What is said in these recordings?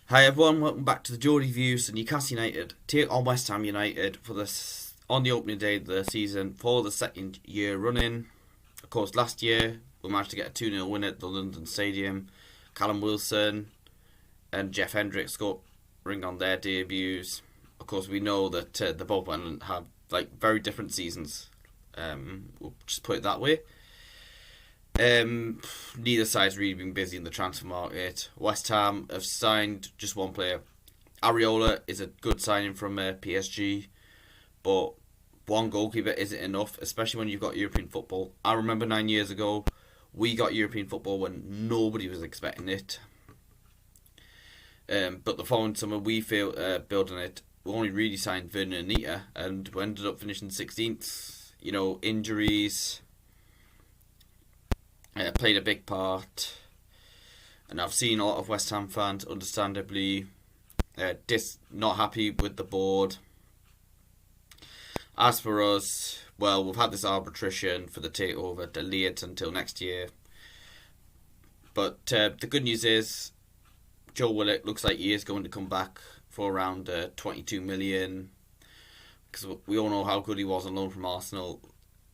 Hi everyone, welcome back to the Geordie Views. So Newcastle United take on West Ham United for this on the opening day of the season for the second year running. Of course, last year we managed to get a 2-0 win at the London Stadium. Callum Wilson and Jeff Hendrick scoring on their debuts. Of course, we know that the both went and have very different seasons. We'll just put it that way. Neither side's really been busy in the transfer market. West Ham have signed just one player. Areola is a good signing from PSG, but one goalkeeper isn't enough, especially when you've got European football. I remember 9 years ago, we got European football when nobody was expecting it. But the following summer, we failed building it. We only really signed Vernon and Anita, and we ended up finishing 16th. Injuries played a big part, and I've seen a lot of West Ham fans, understandably, not happy with the board. As for us, well, we've had this arbitration for the takeover delayed until next year. But the good news is, Joe Willock looks like he is going to come back for around 22 million, because we all know how good he was on loan from Arsenal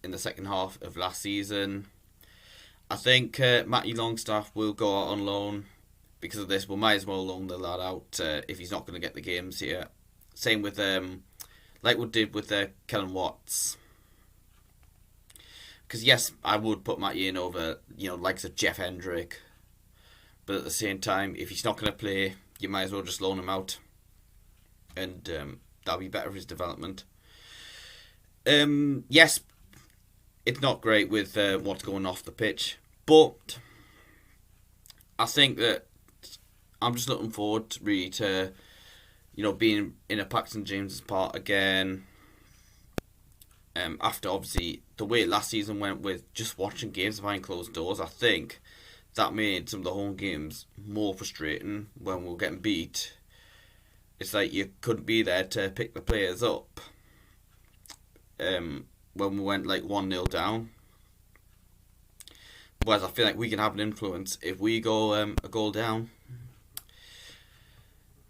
in the second half of last season. I think Matty Longstaff will go out on loan because of this. We might as well loan the lad out if he's not going to get the games here. Same with like we did with Kellen Watts. Because yes, I would put Matty in over likes of Jeff Hendrick, but at the same time, if he's not going to play, you might as well just loan him out, and that'll be better for his development. Yes, it's not great with what's going off the pitch, but I think that I'm just looking forward really to being in a Paxton James's part again. After obviously the way last season went with just watching games behind closed doors, I think that made some of the home games more frustrating when we were getting beat. It's like you couldn't be there to pick the players up. When we went 1-0 down. Whereas I feel like we can have an influence if we go a goal down.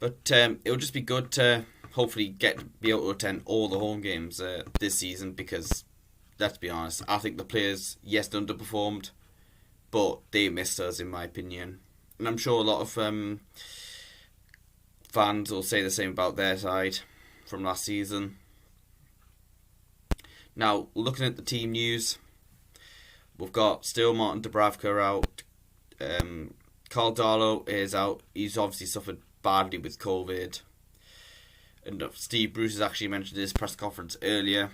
But it'll just be good to hopefully be able to attend all the home games this season, because let's be honest, I think the players, yes, underperformed, but they missed us in my opinion. And I'm sure a lot of fans will say the same about their side from last season. Now, looking at the team news, we've got still Martin Dubravka out. Carl Darlow is out. He's obviously suffered badly with COVID. And Steve Bruce has actually mentioned in his press conference earlier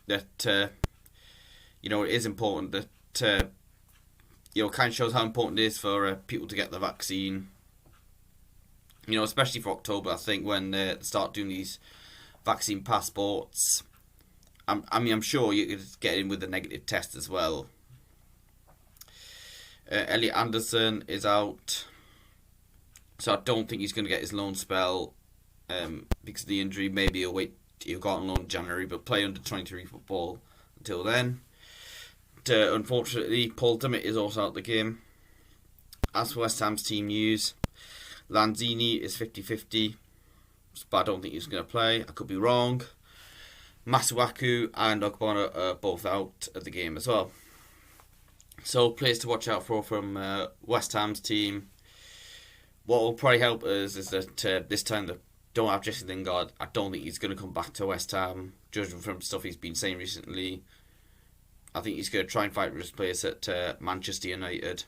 that, it is important that, kind of shows how important it is for people to get the vaccine. Especially for October, I think, when they start doing these vaccine passports. I'm sure you could get in with a negative test as well. Elliot Anderson is out, so I don't think he's going to get his loan spell because of the injury. Maybe he'll go on loan in January, but play under 23 football until then. Unfortunately, Paul Dummett is also out the game. As for West Ham's team news, Lanzini is 50-50, but I don't think he's going to play. I could be wrong. Masuaku and Ogbonna are both out of the game as well. So players to watch out for from West Ham's team. What will probably help us is that this time they don't have Jesse Lingard. I don't think he's going to come back to West Ham, judging from stuff he's been saying recently. I think he's going to try and fight for his place at Manchester United.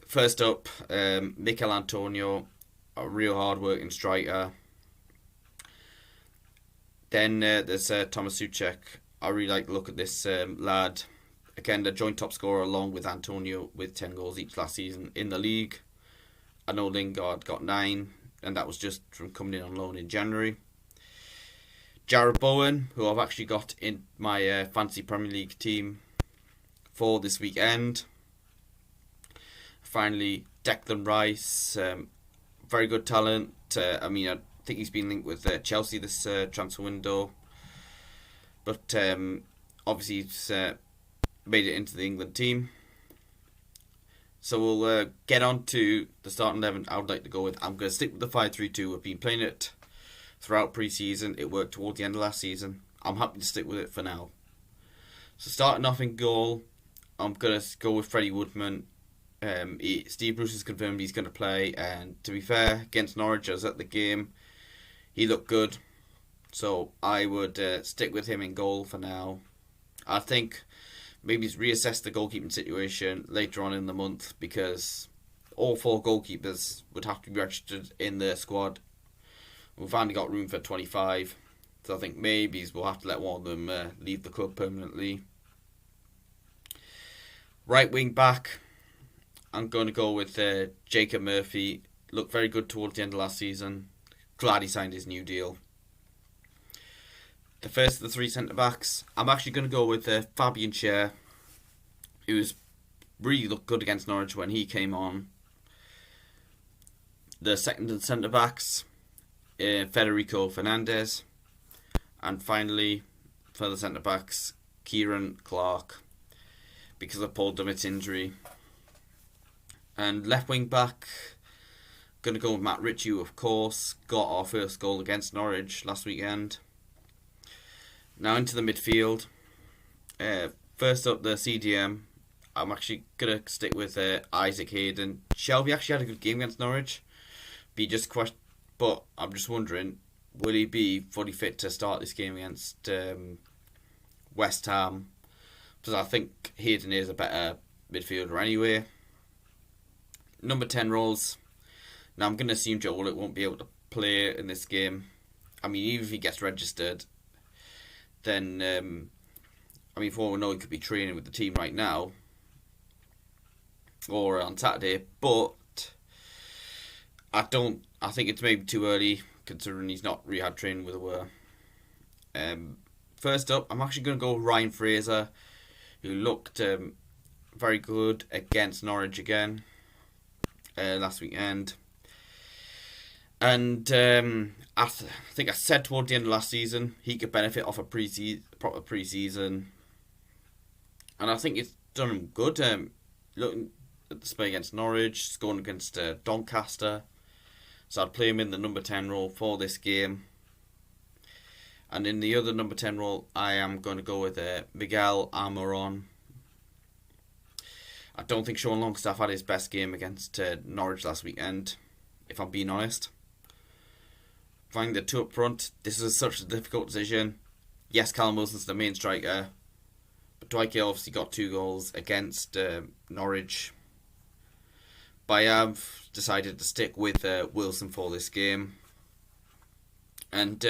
First up, Mikel Antonio, a real hard-working striker. Then there's Thomas Souček. I really like the look at this lad. Again, the joint top scorer along with Antonio with 10 goals each last season in the league. I know Lingard got 9, and that was just from coming in on loan in January. Jarrod Bowen, who I've actually got in my fantasy Premier League team for this weekend. Finally, Declan Rice, very good talent. I think he's been linked with Chelsea this transfer window. But obviously he's made it into the England team. So we'll get on to the starting 11 I would like to go with. I'm going to stick with the 5-3-2. We've been playing it throughout pre-season. It worked toward the end of last season. I'm happy to stick with it for now. So starting off in goal, I'm going to go with Freddie Woodman. Steve Bruce has confirmed he's going to play, and to be fair, against Norwich, I was at the game. He looked good, so I would stick with him in goal for now. I think maybe reassess the goalkeeping situation later on in the month, because all 4 goalkeepers would have to be registered in the squad. We've only got room for 25, so I think maybe we'll have to let one of them leave the club permanently. Right wing back, I'm going to go with Jacob Murphy. Looked very good towards the end of last season. Glad he signed his new deal. The first of the 3 centre-backs, I'm actually going to go with Fabian Schär, who's really looked good against Norwich when he came on. The second centre-backs, Federico Fernandez. And finally, for the centre-backs, Kieran Clark, because of Paul Dummett's injury. And left wing back, going to go with Matt Ritchie, who of course got our first goal against Norwich last weekend. Now into the midfield. First up, the CDM. I'm actually going to stick with Isaac Hayden. Shelby actually had a good game against Norwich. But I'm just wondering, will he be fully fit to start this game against West Ham? Because I think Hayden is a better midfielder anyway. Number 10 roles. Now I'm going to assume Joe Willock won't be able to play in this game. I mean, even if he gets registered, then for all we know, he could be training with the team right now or on Saturday. But I think it's maybe too early, considering he's not really had training with Aware. First up, I'm actually going to go with Ryan Fraser, who looked very good against Norwich again last weekend. And I think I said toward the end of last season he could benefit off a proper pre-season, and I think it's done him good. Looking at the display against Norwich, scoring against Doncaster, so I'd play him in the number 10 role for this game. And in the other number 10 role, I am going to go with Miguel Almiron. I don't think Sean Longstaff had his best game against Norwich last weekend, if I'm being honest. Finding the 2 up front, this is such a difficult decision. Yes, Callum Wilson's the main striker, but Dwight Gale obviously got 2 goals against Norwich. But I have decided to stick with Wilson for this game. And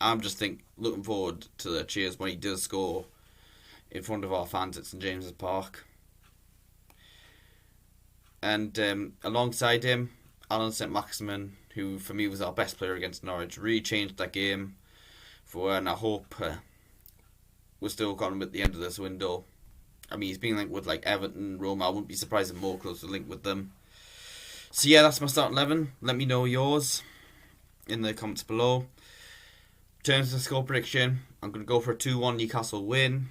I'm just looking forward to the cheers when he does score in front of our fans at St James's Park. And alongside him, Alan Saint-Maximin, who for me was our best player against Norwich, really changed that game for, and I hope we're still got him at the end of this window. I mean, he's been linked with Everton, Roma. I wouldn't be surprised if more clubs to link with them. So yeah, that's my starting 11. Let me know yours in the comments below. In terms of the score prediction, I'm going to go for a 2-1 Newcastle win.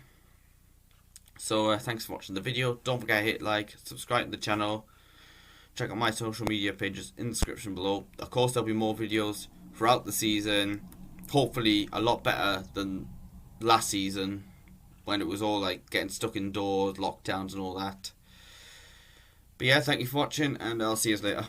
So thanks for watching the video. Don't forget to hit like, subscribe to the channel. Check out my social media pages in the description below. Of course, there'll be more videos throughout the season. Hopefully a lot better than last season, when it was all getting stuck indoors, lockdowns and all that. But yeah, thank you for watching, and I'll see you later.